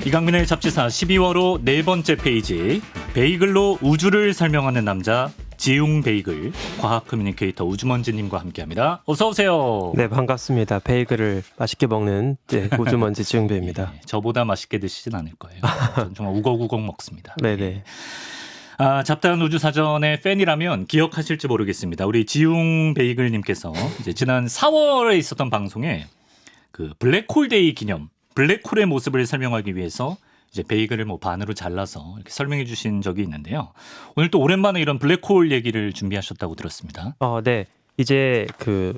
이강민의 잡지사 12월호 네 번째 페이지, 베이글로 우주를 설명하는 남자 지웅 베이글 과학 커뮤니케이터 우주먼지님과 함께합니다. 어서 오세요. 네, 반갑습니다. 베이글을 맛있게 먹는 우주먼지 지웅배입니다. 저보다 맛있게 드시진 않을 거예요. 저는 정말 우걱우걱 먹습니다. 네네. 잡다한 우주 사전의 팬이라면 기억하실지 모르겠습니다. 우리 지웅 베이글님께서 이제 지난 4월에 있었던 방송에 그 블랙홀 데이 기념 블랙홀의 모습을 설명하기 위해서 이제 베이글을 뭐 반으로 잘라서 이렇게 설명해 주신 적이 있는데요. 오늘 또 오랜만에 이런 블랙홀 얘기를 준비하셨다고 들었습니다. 네. 이제 그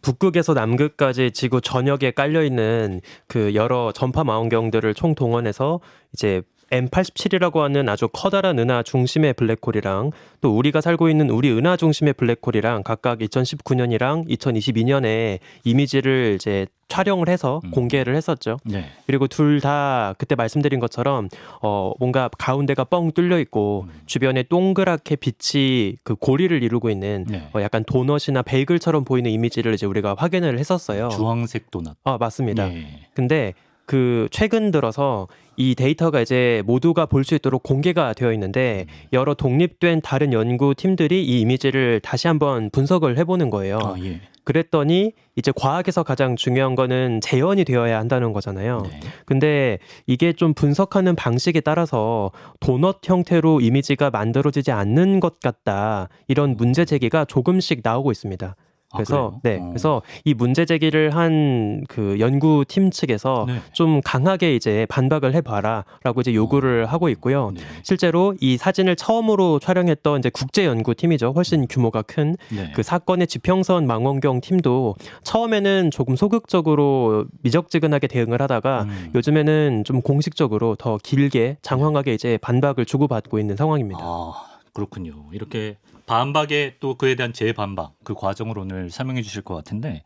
북극에서 남극까지 지구 전역에 깔려 있는 그 여러 전파 망원경들을 총동원해서 이제 M87이라고 하는 아주 커다란 은하 중심의 블랙홀이랑 또 우리가 살고 있는 우리 은하 중심의 블랙홀이랑 각각 2019년이랑 2022년에 이미지를 이제 촬영을 해서 공개를 했었죠. 네. 그리고 둘 다 그때 말씀드린 것처럼 뭔가 가운데가 뻥 뚫려 있고 주변에 동그랗게 빛이 그 고리를 이루고 있는 네. 약간 도넛이나 베이글처럼 보이는 이미지를 이제 우리가 확인을 했었어요. 주황색 도넛. 맞습니다. 예. 근데 그 최근 들어서 이 데이터가 이제 모두가 볼 수 있도록 공개가 되어 있는데 여러 독립된 다른 연구팀들이 이 이미지를 다시 한번 분석을 해보는 거예요. 예. 그랬더니 이제 과학에서 가장 중요한 거는 재현이 되어야 한다는 거잖아요. 네. 근데 이게 좀 분석하는 방식에 따라서 도넛 형태로 이미지가 만들어지지 않는 것 같다. 이런 문제 제기가 조금씩 나오고 있습니다. 그래서 그래서 이 문제 제기를 한 그 연구팀 측에서 네. 좀 강하게 이제 반박을 해봐라라고 이제 요구를 하고 있고요. 네. 실제로 이 사진을 처음으로 촬영했던 이제 국제 연구팀이죠. 훨씬 규모가 큰 네. 그 사건의 지평선 망원경 팀도 처음에는 조금 소극적으로 미적지근하게 대응을 하다가 요즘에는 좀 공식적으로 더 길게 장황하게 이제 반박을 주고받고 있는 상황입니다. 그렇군요. 이렇게 반박에 또 그에 대한 재반박 그 과정을 오늘 설명해 주실 것 같은데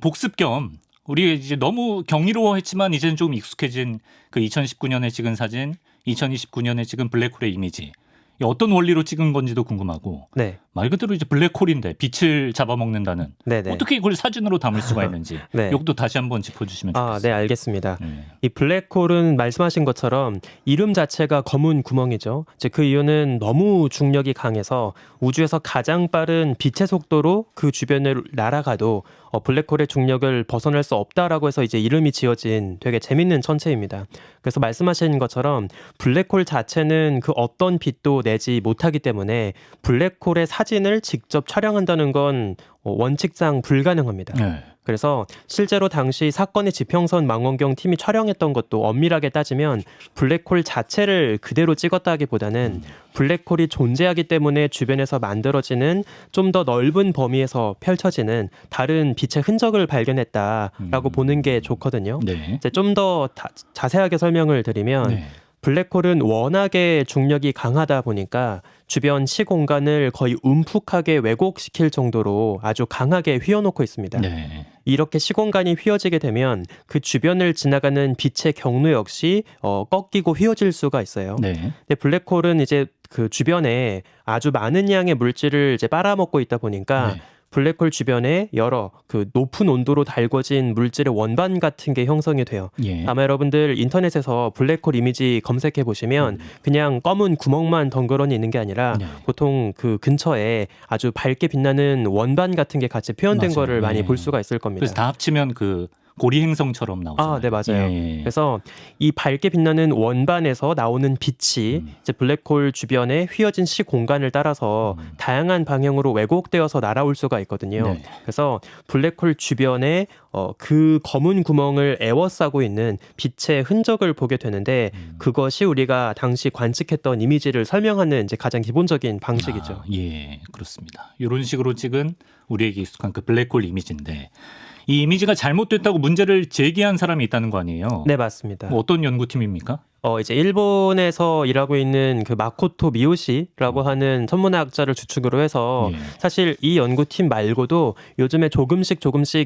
복습 겸 우리 이제 너무 경이로워했지만 이제는 좀 익숙해진 그 2019년에 찍은 사진, 2029년에 찍은 블랙홀의 이미지 이 어떤 원리로 찍은 건지도 궁금하고 네. 말 그대로 이제 블랙홀인데 빛을 잡아먹는다는 네네. 어떻게 이걸 사진으로 담을 수가 있는지 네. 이것도 다시 한번 짚어주시면 좋겠습니다. 네, 알겠습니다. 네. 이 블랙홀은 말씀하신 것처럼 이름 자체가 검은 구멍이죠. 이제 그 이유는 너무 중력이 강해서 우주에서 가장 빠른 빛의 속도로 그 주변을 날아가도 블랙홀의 중력을 벗어날 수 없다라고 해서 이제 이름이 지어진 되게 재밌는 천체입니다. 그래서 말씀하신 것처럼 블랙홀 자체는 그 어떤 빛도 내지 못하기 때문에 블랙홀의 사진을 직접 촬영한다는 건 원칙상 불가능합니다. 네. 그래서 실제로 당시 사건의 지평선 망원경 팀이 촬영했던 것도 엄밀하게 따지면 블랙홀 자체를 그대로 찍었다기보다는 블랙홀이 존재하기 때문에 주변에서 만들어지는 좀 더 넓은 범위에서 펼쳐지는 다른 빛의 흔적을 발견했다라고 보는 게 좋거든요. 네. 이제 좀 더 자세하게 설명을 드리면 네. 블랙홀은 워낙에 중력이 강하다 보니까 주변 시공간을 거의 움푹하게 왜곡시킬 정도로 아주 강하게 휘어놓고 있습니다. 네. 이렇게 시공간이 휘어지게 되면 그 주변을 지나가는 빛의 경로 역시 꺾이고 휘어질 수가 있어요. 네. 근데 블랙홀은 이제 그 주변에 아주 많은 양의 물질을 이제 빨아먹고 있다 보니까 네. 블랙홀 주변에 여러 그 높은 온도로 달궈진 물질의 원반 같은 게 형성이 돼요. 예. 아마 여러분들 인터넷에서 블랙홀 이미지 검색해 보시면 그냥 검은 구멍만 덩그러니 있는 게 아니라 네. 보통 그 근처에 아주 밝게 빛나는 원반 같은 게 같이 표현된 맞아요. 거를 많이 예. 볼 수가 있을 겁니다. 그래서 다 합치면 그 고리 행성처럼 나오잖아요. 네, 맞아요. 예. 그래서 이 밝게 빛나는 원반에서 나오는 빛이 이제 블랙홀 주변의 휘어진 시공간을 따라서 다양한 방향으로 왜곡되어서 날아올 수가 있거든요. 네. 그래서 블랙홀 주변에 그 검은 구멍을 에워싸고 있는 빛의 흔적을 보게 되는데 그것이 우리가 당시 관측했던 이미지를 설명하는 이제 가장 기본적인 방식이죠. 예, 그렇습니다. 이런 식으로 찍은 우리에게 익숙한 그 블랙홀 이미지인데 이 이미지가 잘못됐다고 문제를 제기한 사람이 있다는 거 아니에요? 네, 맞습니다. 뭐 어떤 연구팀입니까? 이제 일본에서 일하고 있는 그 마코토 미요시라고 하는 천문학자를 주축으로 해서 예. 사실 이 연구팀 말고도 요즘에 조금씩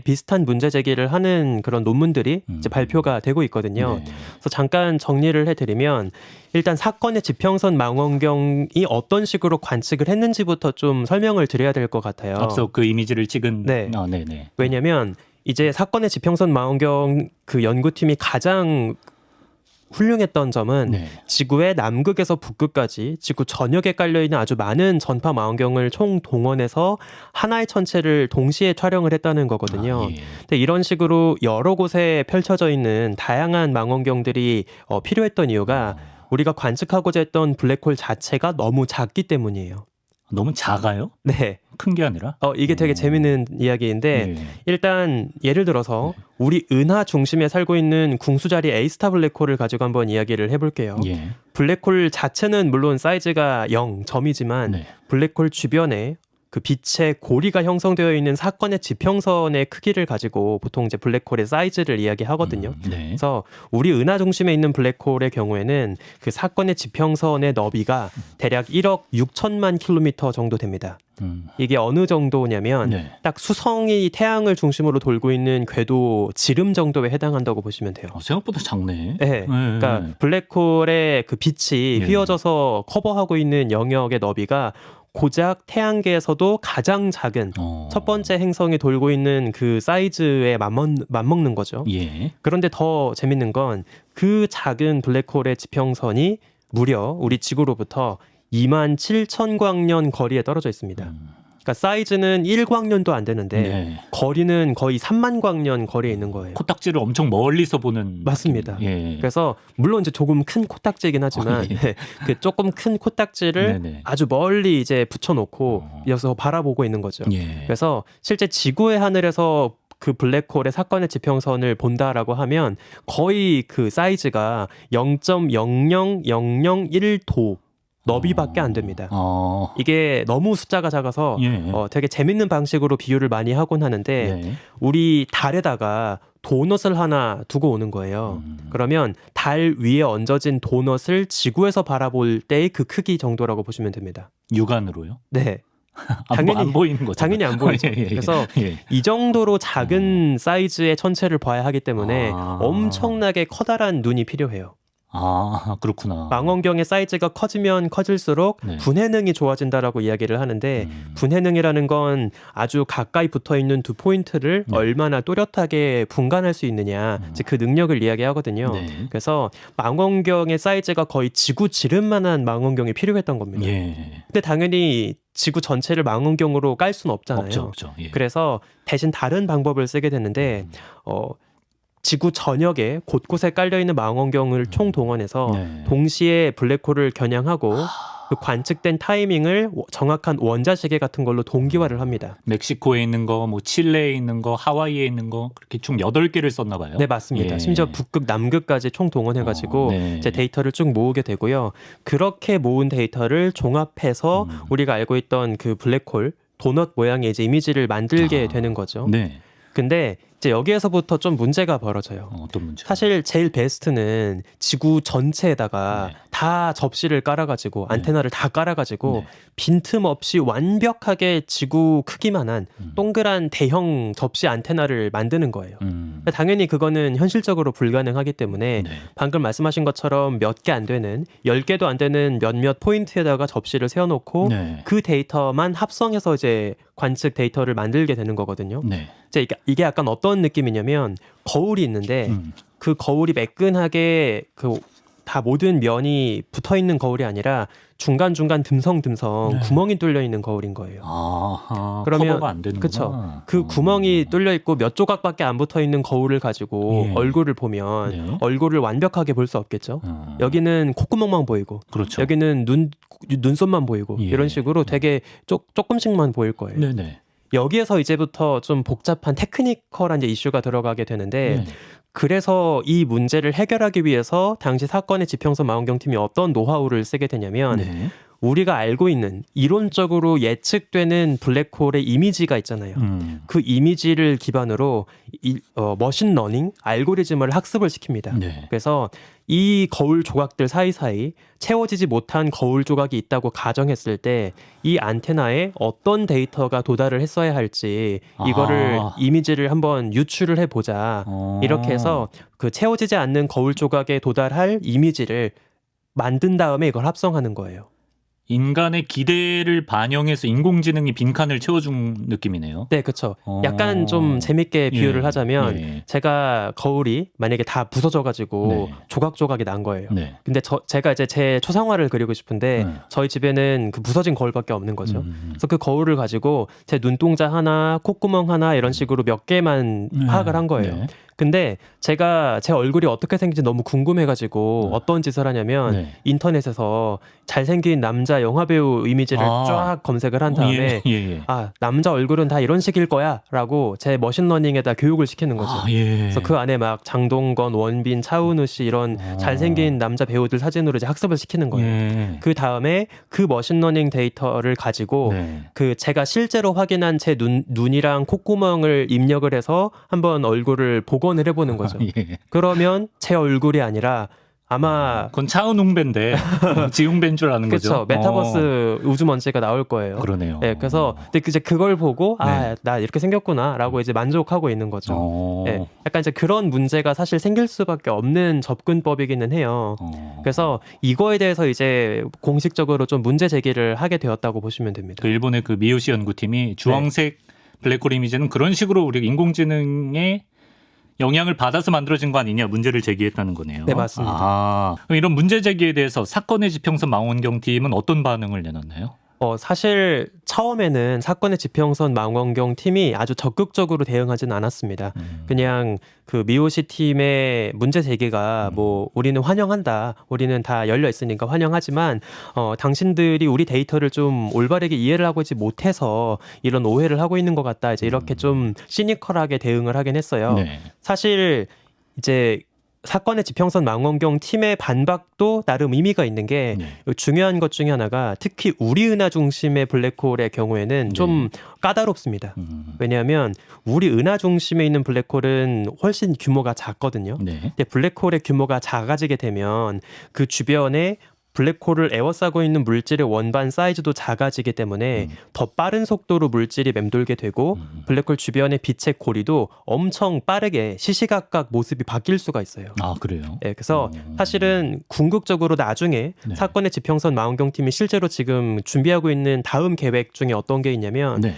비슷한 문제 제기를 하는 그런 논문들이 이제 발표가 되고 있거든요. 네. 그래서 잠깐 정리를 해드리면 일단 사건의 지평선 망원경이 어떤 식으로 관측을 했는지부터 좀 설명을 드려야 될 것 같아요. 앞서 그 이미지를 찍은 네. 네네. 왜냐하면 이제 사건의 지평선 망원경 그 연구팀이 가장 훌륭했던 점은 네. 지구의 남극에서 북극까지 지구 전역에 깔려있는 아주 많은 전파 망원경을 총 동원해서 하나의 천체를 동시에 촬영을 했다는 거거든요. 예. 근데 이런 식으로 여러 곳에 펼쳐져 있는 다양한 망원경들이 필요했던 이유가 우리가 관측하고자 했던 블랙홀 자체가 너무 작기 때문이에요. 너무 작아요? 네. 큰 게 아니라? 이게 되게 재밌는 이야기인데 일단 예를 들어서 우리 은하 중심에 살고 있는 궁수자리 A스타 블랙홀을 가지고 한번 이야기를 해볼게요. 예. 블랙홀 자체는 물론 사이즈가 0점이지만 네. 블랙홀 주변에 그 빛의 고리가 형성되어 있는 사건의 지평선의 크기를 가지고 보통 이제 블랙홀의 사이즈를 이야기하거든요. 네. 그래서 우리 은하 중심에 있는 블랙홀의 경우에는 그 사건의 지평선의 너비가 대략 1억 6천만 킬로미터 정도 됩니다. 이게 어느 정도냐면 네. 딱 수성이 태양을 중심으로 돌고 있는 궤도 지름 정도에 해당한다고 보시면 돼요. 생각보다 작네. 네. 그러니까 블랙홀의 그 빛이 예. 휘어져서 커버하고 있는 영역의 너비가 고작 태양계에서도 가장 작은 첫 번째 행성이 돌고 있는 그 사이즈에 맞먹는 거죠. 예. 그런데 더 재밌는 건 그 작은 블랙홀의 지평선이 무려 우리 지구로부터 27,000광년 거리에 떨어져 있습니다. 그러니까 사이즈는 1광년도 안 되는데 네. 거리는 거의 3만 광년 거리에 있는 거예요. 코딱지를 엄청 멀리서 보는. 맞습니다. 예. 그래서 물론 이제 조금 큰 코딱지이긴 하지만 예. 그 조금 큰 코딱지를 네네. 아주 멀리 이제 붙여놓고 여기서 바라보고 있는 거죠. 예. 그래서 실제 지구의 하늘에서 그 블랙홀의 사건의 지평선을 본다라고 하면 거의 그 사이즈가 0.00001도 너비밖에 안 됩니다. 이게 너무 숫자가 작아서 예. 되게 재밌는 방식으로 비유를 많이 하곤 하는데 예. 우리 달에다가 도넛을 하나 두고 오는 거예요. 그러면 달 위에 얹어진 도넛을 지구에서 바라볼 때의 그 크기 정도라고 보시면 됩니다. 육안으로요? 네. 당연히 안 보이는 거죠. 당연히 안 보이죠. 예, 예, 예. 그래서 예. 이 정도로 작은 사이즈의 천체를 봐야 하기 때문에 엄청나게 커다란 눈이 필요해요. 그렇구나. 망원경의 사이즈가 커지면 커질수록 네. 분해능이 좋아진다라고 이야기를 하는데 분해능이라는 건 아주 가까이 붙어 있는 두 포인트를 얼마나 또렷하게 분간할 수 있느냐 이제 그 능력을 이야기하거든요. 네. 그래서 망원경의 사이즈가 거의 지구 지름만한 망원경이 필요했던 겁니다. 예. 근데 당연히 지구 전체를 망원경으로 깔 수는 없잖아요. 없죠. 예. 그래서 대신 다른 방법을 쓰게 됐는데 지구 전역에 곳곳에 깔려있는 망원경을 총 동원해서 네. 동시에 블랙홀을 겨냥하고 그 관측된 타이밍을 정확한 원자시계 같은 걸로 동기화를 합니다. 멕시코에 있는 거, 뭐 칠레에 있는 거, 하와이에 있는 거 그렇게 총 8개를 썼나 봐요. 네, 맞습니다. 예. 심지어 북극, 남극까지 총 동원해가지고 네. 이제 데이터를 쭉 모으게 되고요. 그렇게 모은 데이터를 종합해서 우리가 알고 있던 그 블랙홀 도넛 모양의 이제 이미지를 만들게 되는 거죠. 네. 근데 이제 여기에서부터 좀 문제가 벌어져요. 어떤 문제? 사실 제일 베스트는 지구 전체에다가 네. 다 접시를 깔아가지고 안테나를 다 깔아가지고 네. 빈틈없이 완벽하게 지구 크기만한 동그란 대형 접시 안테나를 만드는 거예요. 당연히 그거는 현실적으로 불가능하기 때문에 네. 방금 말씀하신 것처럼 몇 개 안 되는 10개도 안 되는 몇몇 포인트에다가 접시를 세워놓고 네. 그 데이터만 합성해서 이제 관측 데이터를 만들게 되는 거거든요. 네. 이제 이게 약간 어떤 느낌이냐면 거울이 있는데 그 거울이 매끈하게 그 다 모든 면이 붙어 있는 거울이 아니라 중간중간 듬성듬성 네. 구멍이 뚫려 있는 거울인 거예요. 그러면 커버가 안 되는구나. 그렇죠. 그 구멍이 뚫려 있고 몇 조각밖에 안 붙어 있는 거울을 가지고 예. 얼굴을 보면 네. 얼굴을 완벽하게 볼 수 없겠죠. 여기는 콧구멍만 보이고 그렇죠. 여기는 눈썹만 보이고 예. 이런 식으로 되게 조금씩만 보일 거예요. 네네. 여기에서 이제부터 좀 복잡한 테크니컬한 이제 이슈가 들어가게 되는데 네. 그래서 이 문제를 해결하기 위해서 당시 사건의 지평선 망원경팀이 어떤 노하우를 쓰게 되냐면 네. 우리가 알고 있는 이론적으로 예측되는 블랙홀의 이미지가 있잖아요. 그 이미지를 기반으로 머신러닝 알고리즘을 학습을 시킵니다. 네. 그래서 이 거울 조각들 사이사이 채워지지 못한 거울 조각이 있다고 가정했을 때 이 안테나에 어떤 데이터가 도달을 했어야 할지 이거를 이미지를 한번 유출을 해보자. 이렇게 해서 그 채워지지 않는 거울 조각에 도달할 이미지를 만든 다음에 이걸 합성하는 거예요. 인간의 기대를 반영해서 인공지능이 빈칸을 채워준 느낌이네요. 네, 그렇죠. 약간 좀 재밌게 비유를 예, 하자면 예. 제가 거울이 만약에 다 부서져가지고 네. 조각조각이 난 거예요. 네. 근데 제가 이제 제 초상화를 그리고 싶은데 저희 집에는 그 부서진 거울밖에 없는 거죠. 그래서 그 거울을 가지고 제 눈동자 하나, 콧구멍 하나 이런 식으로 몇 개만 파악을 한 거예요. 네. 근데 제가 제 얼굴이 어떻게 생긴지 너무 궁금해가지고 어떤 짓을 하냐면 네. 인터넷에서 잘생긴 남자 영화배우 이미지를 쫙 검색을 한 다음에 예. 아, 남자 얼굴은 다 이런 식일 거야 라고 제 머신러닝에다 교육을 시키는 거죠. 예. 그래서 그 안에 막 장동건, 원빈, 차은우 씨 이런 잘생긴 남자 배우들 사진으로 이제 학습을 시키는 거예요. 예. 그 다음에 그 머신러닝 데이터를 가지고 네. 그 제가 실제로 확인한 제 눈이랑 콧구멍을 입력을 해서 한번 얼굴을 복원을 해보는 거죠. 예. 그러면 제 얼굴이 아니라 아마 그건 차은웅배인데 지웅배인 줄 아는 그렇죠. 거죠. 메타버스 우주먼지가 나올 거예요. 그러네요. 네, 그래서 근데 이제 그걸 보고 네. 아, 나 이렇게 생겼구나라고 이제 만족하고 있는 거죠. 네, 어. 약간 이제 그런 문제가 사실 생길 수밖에 없는 접근법이기는 해요. 그래서 이거에 대해서 이제 공식적으로 좀 문제 제기를 하게 되었다고 보시면 됩니다. 그 일본의 그 미요시 연구팀이 주황색 블랙홀 이미지는 그런 식으로 우리 인공지능의 영향을 받아서 만들어진 거 아니냐 문제를 제기했다는 거네요. 네, 맞습니다. 아, 그럼 이런 문제 제기에 대해서 사건의 지평선 망원경 팀은 어떤 반응을 내놨나요? 사실 처음에는 사건의 지평선 망원경 팀이 아주 적극적으로 대응하진 않았습니다. 그냥 그 미오시 팀의 문제 제기가 뭐 우리는 환영한다. 우리는 다 열려 있으니까 환영하지만 당신들이 우리 데이터를 좀 올바르게 이해를 하고 있지 못해서 이런 오해를 하고 있는 것 같다. 이제 이렇게 좀 시니컬하게 대응을 하긴 했어요. 네. 사실 이제 사건의 지평선 망원경 팀의 반박도 나름 의미가 있는 게 네. 중요한 것 중에 하나가 특히 우리 은하 중심의 블랙홀의 경우에는 좀 까다롭습니다. 왜냐하면 우리 은하 중심에 있는 블랙홀은 훨씬 규모가 작거든요. 네. 근데 블랙홀의 규모가 작아지게 되면 그 주변에 블랙홀을 에워싸고 있는 물질의 원반 사이즈도 작아지기 때문에 더 빠른 속도로 물질이 맴돌게 되고 블랙홀 주변의 빛의 고리도 엄청 빠르게 시시각각 모습이 바뀔 수가 있어요. 아, 그래요? 네, 그래서 사실은 궁극적으로 나중에 네. 사건의 지평선 망원경팀이 실제로 지금 준비하고 있는 다음 계획 중에 어떤 게 있냐면 네.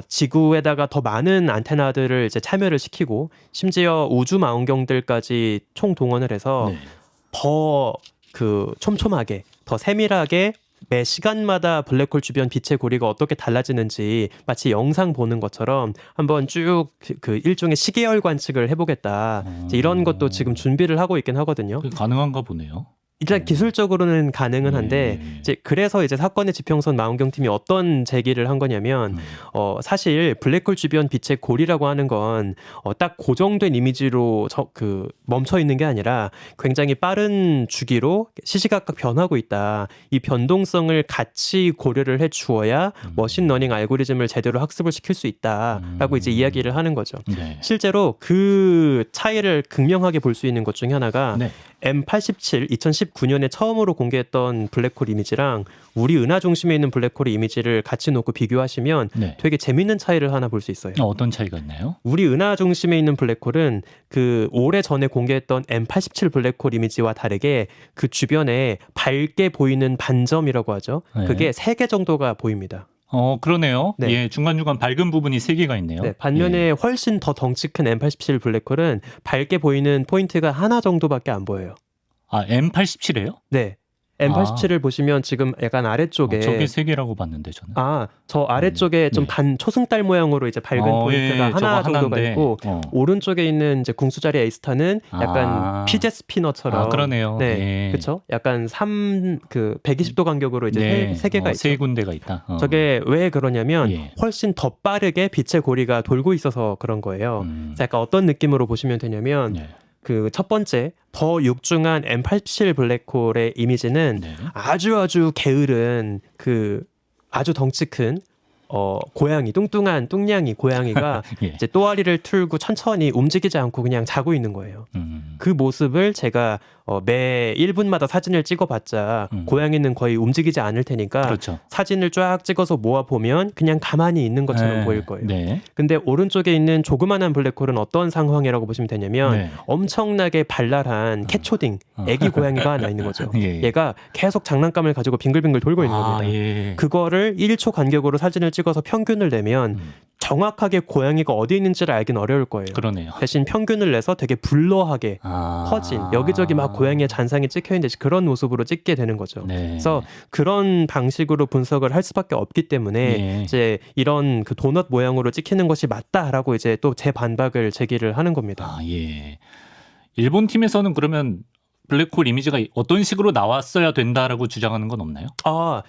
지구에다가 더 많은 안테나들을 이제 참여를 시키고 심지어 우주 망원경들까지 총 동원을 해서 네. 더 촘촘하게 더 세밀하게 매 시간마다 블랙홀 주변 빛의 고리가 어떻게 달라지는지 마치 영상 보는 것처럼 한번 쭉 그 일종의 시계열 관측을 해보겠다. 이제 이런 것도 지금 준비를 하고 있긴 하거든요. 그게 가능한가 보네요. 일단 기술적으로는 가능은 한데 이제 그래서 이제 사건의 지평선 망원경팀이 어떤 제기를 한 거냐면 사실 블랙홀 주변 빛의 고리라고 하는 건 딱 고정된 이미지로 멈춰 있는 게 아니라 굉장히 빠른 주기로 시시각각 변하고 있다. 이 변동성을 같이 고려를 해 주어야 머신러닝 알고리즘을 제대로 학습을 시킬 수 있다라고 이제 이야기를 하는 거죠. 네. 실제로 그 차이를 극명하게 볼 수 있는 것 중에 하나가 네. M87 2019년에 처음으로 공개했던 블랙홀 이미지랑 우리 은하 중심에 있는 블랙홀의 이미지를 같이 놓고 비교하시면 네. 되게 재밌는 차이를 하나 볼 수 있어요. 어떤 차이가 있나요? 우리 은하 중심에 있는 블랙홀은 그 오래 전에 공개했던 M87 블랙홀 이미지와 다르게 그 주변에 밝게 보이는 반점이라고 하죠. 네. 그게 3개 정도가 보입니다. 그러네요. 네. 예, 중간중간 밝은 부분이 3개가 있네요. 네, 반면에 훨씬 더 덩치 큰 M87 블랙홀은 밝게 보이는 포인트가 하나 정도밖에 안 보여요. 아, M87이에요? 네. M87을 보시면 지금 약간 아래쪽에 저게 3개라고 봤는데 저는. 저 아래쪽에 좀 네. 초승달 모양으로 이제 밝은 포인트가 저거 하나 정도가 하나인데, 있고 오른쪽에 있는 이제 궁수자리 에이스타는 약간 피제 스피너처럼 그러네요. 네, 그렇죠. 약간 120도 간격으로 이제 세 개가 있죠. 세 군데가 있다. 저게 왜 그러냐면 예. 훨씬 더 빠르게 빛의 고리가 돌고 있어서 그런 거예요. 그래서 약간 어떤 느낌으로 보시면 되냐면 네. 그 첫 번째 더 육중한 M87 블랙홀의 이미지는 네. 아주 게으른 그 아주 덩치 큰 고양이 뚱뚱한 뚱냥이 고양이가 예. 이제 또아리를 틀고 천천히 움직이지 않고 그냥 자고 있는 거예요. 그 모습을 제가 매 1분마다 사진을 찍어봤자 고양이는 거의 움직이지 않을 테니까 그렇죠. 사진을 쫙 찍어서 모아보면 그냥 가만히 있는 것처럼 네. 보일 거예요. 네. 근데 오른쪽에 있는 조그만한 블랙홀은 어떤 상황이라고 보시면 되냐면 네. 엄청나게 발랄한 캣초딩 애기 고양이가 하나 있는 거죠. 예. 얘가 계속 장난감을 가지고 빙글빙글 돌고 있는 아, 겁니다. 예. 그거를 1초 간격으로 사진을 찍어서 평균을 내면 정확하게 고양이가 어디 있는지를 알긴 어려울 거예요. 그러네요. 대신 평균을 내서 되게 블러하게 퍼진 여기저기 막 고양이의 잔상이 찍혀 있는데 그런 모습으로 찍게 되는 거죠. 네. 그래서 그런 방식으로 분석을 할 수밖에 없기 때문에 예. 이제 이런 그 도넛 모양으로 찍히는 것이 맞다라고 이제 또 제 반박을 제기를 하는 겁니다. 아, 예. 일본 팀에서는 그러면 블랙홀 이미지가 어떤 식으로 나왔어야 된다라고 주장하는 건 없나요?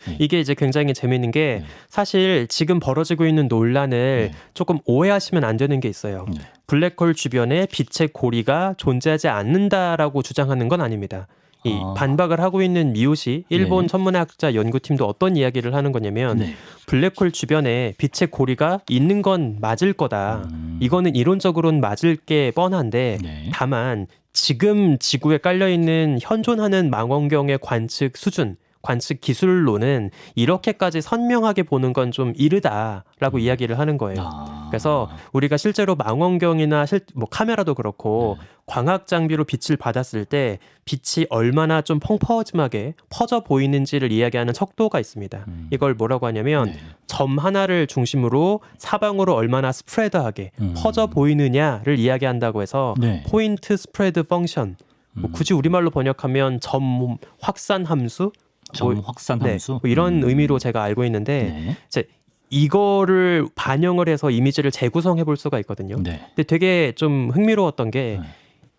네. 이게 이제 굉장히 재미있는 게 네. 사실 지금 벌어지고 있는 논란을 네. 조금 오해하시면 안 되는 게 있어요. 네. 블랙홀 주변에 빛의 고리가 존재하지 않는다라고 주장하는 건 아닙니다. 이 반박을 하고 있는 미요시 일본 네. 천문학자 연구팀도 어떤 이야기를 하는 거냐면 네. 블랙홀 주변에 빛의 고리가 있는 건 맞을 거다. 이거는 이론적으로는 맞을 게 뻔한데 네. 다만 지금 지구에 깔려있는 현존하는 망원경의 관측 수준, 관측 기술로는 이렇게까지 선명하게 보는 건 좀 이르다라고 이야기를 하는 거예요. 그래서 우리가 실제로 망원경이나 뭐 카메라도 그렇고 광학 장비로 빛을 받았을 때 빛이 얼마나 좀 펑퍼짐하게 퍼져 보이는지를 이야기하는 척도가 있습니다. 이걸 뭐라고 하냐면 네. 점 하나를 중심으로 사방으로 얼마나 스프레드하게 퍼져 보이느냐를 이야기한다고 해서 네. 포인트 스프레드 펑션, 뭐 굳이 우리말로 번역하면 점 확산 함수, 점 확산 네, 함수 뭐 이런 의미로 제가 알고 있는데 네. 이제 이거를 반영을 해서 이미지를 재구성해 볼 수가 있거든요. 네. 근데 되게 좀 흥미로웠던 게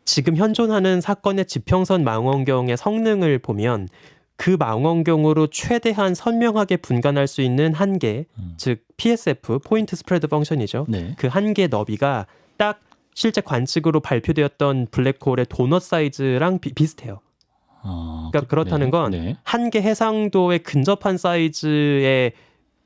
지금 현존하는 사건의 지평선 망원경의 성능을 보면 그 망원경으로 최대한 선명하게 분간할 수 있는 한계, 즉 PSF, 포인트 스프레드 펑션이죠. 네. 그 한계 너비가 딱 실제 관측으로 발표되었던 블랙홀의 도넛 사이즈랑 비슷해요. 그러니까 그렇다는 건 네. 한계 해상도에 근접한 사이즈의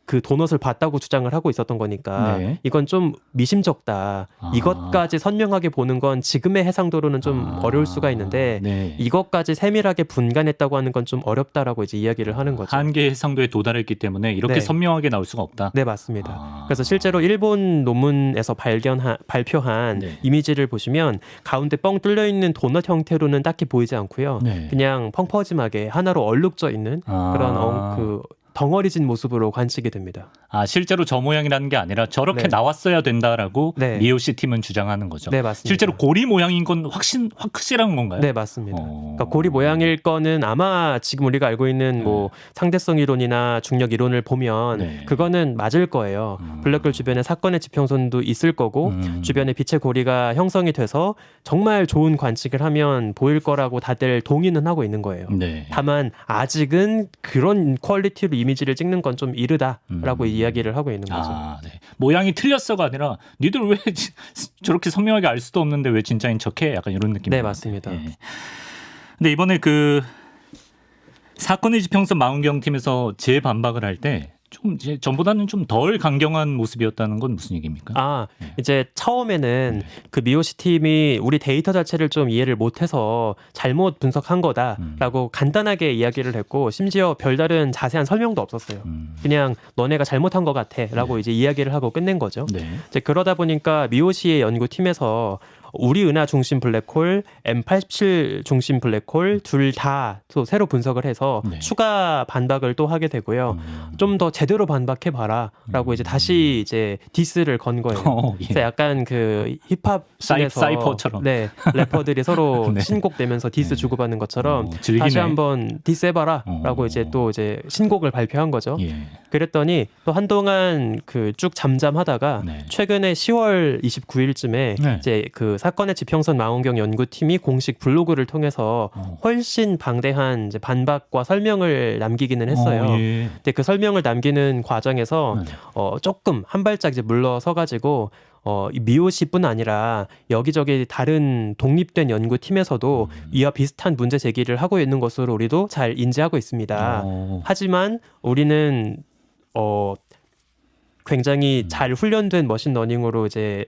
그 도넛을 봤다고 주장을 하고 있었던 거니까 네. 이건 좀 미심쩍다. 이것까지 선명하게 보는 건 지금의 해상도로는 좀 어려울 수가 있는데 네. 이것까지 세밀하게 분간했다고 하는 건 좀 어렵다라고 이제 이야기를 하는 거죠. 한계 해상도에 도달했기 때문에 이렇게 네. 선명하게 나올 수가 없다. 네, 맞습니다. 그래서 실제로 일본 논문에서 발표한 네. 이미지를 보시면 가운데 뻥 뚫려 있는 도넛 형태로는 딱히 보이지 않고요. 네. 그냥 펑퍼짐하게 하나로 얼룩져 있는 그런 그 덩어리진 모습으로 관측이 됩니다. 실제로 저 모양이라는 게 아니라 저렇게 네. 나왔어야 된다라고 네. 미요시 팀은 주장하는 거죠. 네, 맞습니다. 실제로 고리 모양인 건 확실한 건가요? 네, 맞습니다. 그러니까 고리 모양일 거는 아마 지금 우리가 알고 있는 뭐 상대성 이론이나 중력 이론을 보면 네. 그거는 맞을 거예요. 블랙홀 주변에 사건의 지평선도 있을 거고 주변에 빛의 고리가 형성이 돼서 정말 좋은 관측을 하면 보일 거라고 다들 동의는 하고 있는 거예요. 네. 다만 아직은 그런 퀄리티로 이미지를 찍는 건 좀 이르다라고 이야기를 하고 있는 거죠. 네. 모양이 틀렸어가 아니라 니들 왜 저렇게 선명하게 알 수도 없는데 왜 진짜인 척해? 약간 이런 느낌. 네, 맞습니다. 근데 이번에 그 사건의 지평선 망원경 팀에서 재반박을 할 때 좀 이제 전보다는 좀 덜 강경한 모습이었다는 건 무슨 얘기입니까? 이제 처음에는 그 미오시 팀이 우리 데이터 자체를 좀 이해를 못해서 잘못 분석한 거다라고 간단하게 이야기를 했고 심지어 별다른 자세한 설명도 없었어요. 그냥 너네가 잘못한 것 같아라고 이제 이야기를 하고 끝낸 거죠. 네. 이제 그러다 보니까 미오시의 연구팀에서 우리 은하 중심 블랙홀, M87 중심 블랙홀 둘 다 또 새로 분석을 해서 네. 추가 반박을 또 하게 되고요. 좀 더 제대로 반박해 봐라라고 이제 다시 이제 디스를 건 거예요. 예. 그래서 약간 그 힙합 씬에서 사이퍼처럼. 네, 래퍼들이 서로 네. 신곡 내면서 디스 주고받는 것처럼 즐기네. 다시 한번 디스 해봐라라고 이제 또 이제 신곡을 발표한 거죠. 예. 그랬더니 또 한동안 그 쭉 잠잠하다가 네. 최근에 10월 29일쯤에 네. 이제 그 사건의 지평선 망원경 연구팀이 공식 블로그를 통해서 훨씬 방대한 이제 반박과 설명을 남기기는 했어요. 예. 근데 그 설명을 남기는 과정에서 네. 조금 한 발짝 이제 물러서 가지고 이 미오시뿐 아니라 여기저기 다른 독립된 연구팀에서도 이와 비슷한 문제 제기를 하고 있는 것으로 우리도 잘 인지하고 있습니다. 하지만 우리는 굉장히 잘 훈련된 머신러닝으로 이제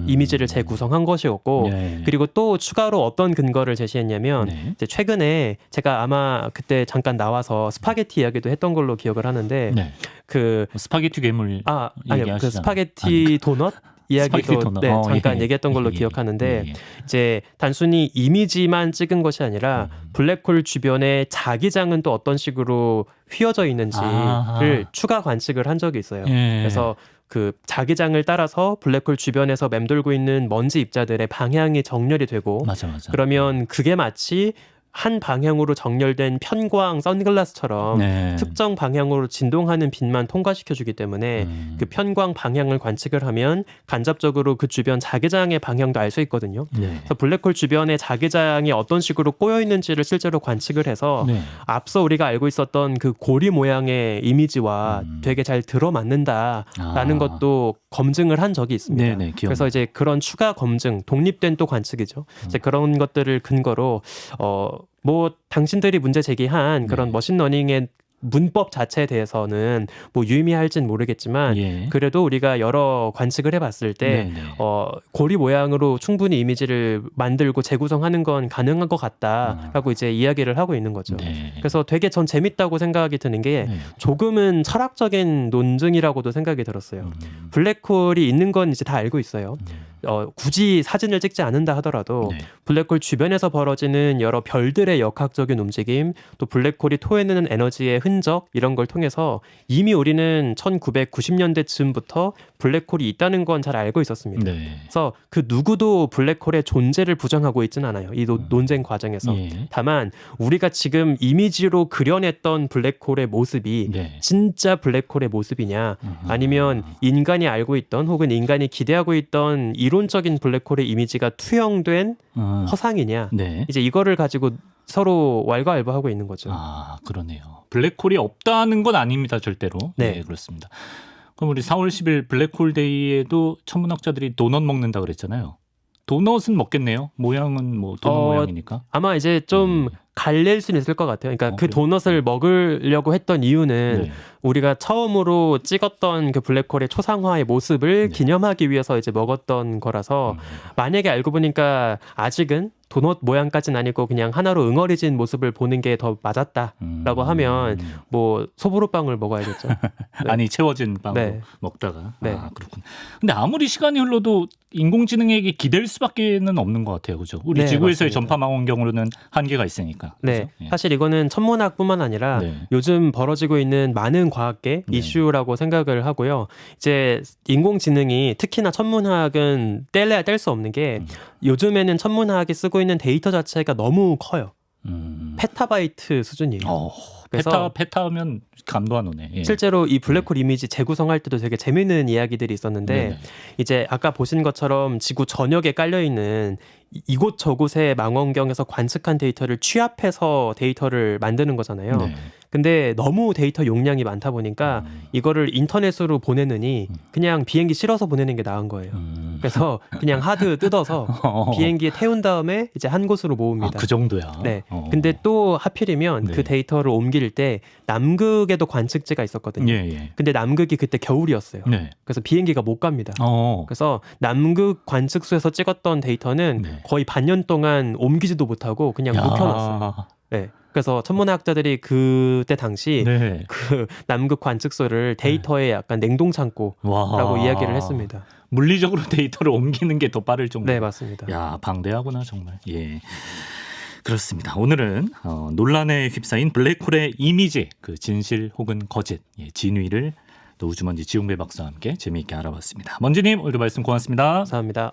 이미지를 재구성한 것이었고 네. 그리고 또 추가로 어떤 근거를 제시했냐면 네. 이제 최근에 제가 아마 그때 잠깐 나와서 스파게티 이야기도 했던 걸로 기억을 하는데 네. 그 스파게티 괴물 아니요 그 얘기하시잖아요. 스파게티 도넛 이야기도 스파게티 도넛. 네, 잠깐 예. 얘기했던 걸로 예. 기억하는데 예. 이제 단순히 이미지만 찍은 것이 아니라 블랙홀 주변에 자기장은 또 어떤 식으로 휘어져 있는지를 아하. 추가 관측을 한 적이 있어요. 예. 그래서 그 자기장을 따라서 블랙홀 주변에서 맴돌고 있는 먼지 입자들의 방향이 정렬이 되고 맞아. 그러면 그게 마치 한 방향으로 정렬된 편광 선글라스처럼 네. 특정 방향으로 진동하는 빛만 통과시켜주기 때문에 그 편광 방향을 관측을 하면 간접적으로 그 주변 자기장의 방향도 알 수 있거든요. 네. 그래서 블랙홀 주변에 자기장이 어떤 식으로 꼬여 있는지를 실제로 관측을 해서 네. 앞서 우리가 알고 있었던 그 고리 모양의 이미지와 되게 잘 들어맞는다라는 것도 검증을 한 적이 있습니다. 네네, 기억나요. 그래서 이제 그런 추가 검증, 독립된 또 관측이죠. 이제 그런 것들을 근거로 뭐 당신들이 문제 제기한 그런 네. 머신러닝의 문법 자체에 대해서는 뭐 유의미할진 모르겠지만 예. 그래도 우리가 여러 관측을 해봤을 때 네네. 고리 모양으로 충분히 이미지를 만들고 재구성하는 건 가능한 것 같다라고 이제 이야기를 하고 있는 거죠. 네. 그래서 되게 전 재밌다고 생각이 드는 게 네. 조금은 철학적인 논증이라고도 생각이 들었어요. 블랙홀이 있는 건 이제 다 알고 있어요. 굳이 사진을 찍지 않는다 하더라도 네. 블랙홀 주변에서 벌어지는 여러 별들의 역학적인 움직임, 또 블랙홀이 토해내는 에너지의 흔적 이런 걸 통해서 이미 우리는 1990년대쯤부터 블랙홀이 있다는 건 잘 알고 있었습니다. 네. 그래서 그 누구도 블랙홀의 존재를 부정하고 있지는 않아요. 이 논쟁 과정에서. 예. 다만 우리가 지금 이미지로 그려냈던 블랙홀의 모습이 네. 진짜 블랙홀의 모습이냐 아니면 인간이 알고 있던 혹은 인간이 기대하고 있던 이론적인 블랙홀의 이미지가 투영된 허상이냐 네. 이제 이거를 가지고 서로 왈가왈부하고 있는 거죠. 아, 그러네요. 블랙홀이 없다는 건 아닙니다, 절대로. 네. 네, 그렇습니다. 그럼 우리 4월 10일 블랙홀 데이에도 천문학자들이 도넛 먹는다 그랬잖아요. 도넛은 먹겠네요. 모양은 뭐 도넛 모양이니까. 아마 이제 좀 갈릴 수는 있을 것 같아요. 그러니까 그 그래요? 도넛을 먹으려고 했던 이유는 네. 우리가 처음으로 찍었던 그 블랙홀의 초상화의 모습을 기념하기 위해서 이제 먹었던 거라서 만약에 알고 보니까 아직은 도넛 모양까지는 아니고 그냥 하나로 응어리진 모습을 보는 게 더 맞았다라고 하면 뭐 소보루빵을 먹어야겠죠. 네. 아니 채워진 빵으로 네. 먹다가. 네. 아, 그렇군. 근데 아무리 시간이 흘러도 인공지능에게 기댈 수밖에는 없는 것 같아요, 그죠? 우리 네, 지구에서의 맞습니다. 전파 망원경으로는 한계가 있으니까. 네, 그죠? 예. 사실 이거는 천문학뿐만 아니라 네. 요즘 벌어지고 있는 많은 과학계 네. 이슈라고 생각을 하고요. 이제 인공지능이 특히나 천문학은 뗄래야 뗄 수 없는 게 요즘에는 천문학이 쓰고 있는 데이터 자체가 너무 커요. 페타바이트 수준이에요. 그래서 페타하면 감도 안 오네. 예. 실제로 이 블랙홀 이미지 재구성할 때도 되게 재미있는 이야기들이 있었는데 네네. 이제 아까 보신 것처럼 지구 전역에 깔려 있는 이곳 저곳의 망원경에서 관측한 데이터를 취합해서 데이터를 만드는 거잖아요. 네. 근데 너무 데이터 용량이 많다 보니까 이거를 인터넷으로 보내느니 그냥 비행기 실어서 보내는 게 나은 거예요. 그래서 그냥 하드 뜯어서 비행기에 태운 다음에 이제 한 곳으로 모읍니다. 그 정도야. 네. 근데 또 하필이면 네. 그 데이터를 옮길 때 남극에도 관측지가 있었거든요. 예. 근데 남극이 그때 겨울이었어요. 네. 그래서 비행기가 못 갑니다. 그래서 남극 관측소에서 찍었던 데이터는 네. 거의 반년 동안 옮기지도 못하고 그냥 묵혀놨어요. 네. 그래서 천문학자들이 그때 당시 네. 그 남극 관측소를 데이터의 약간 냉동 창고라고 이야기를 했습니다. 물리적으로 데이터를 옮기는 게 더 빠를 정도. 네, 맞습니다. 야, 방대하구나 정말. 예. 그렇습니다. 오늘은 논란에 휩싸인 블랙홀의 이미지, 그 진실 혹은 거짓, 진위를 또 우주먼지 지웅배 박사와 함께 재미있게 알아봤습니다. 먼지님 오늘도 말씀 고맙습니다. 감사합니다.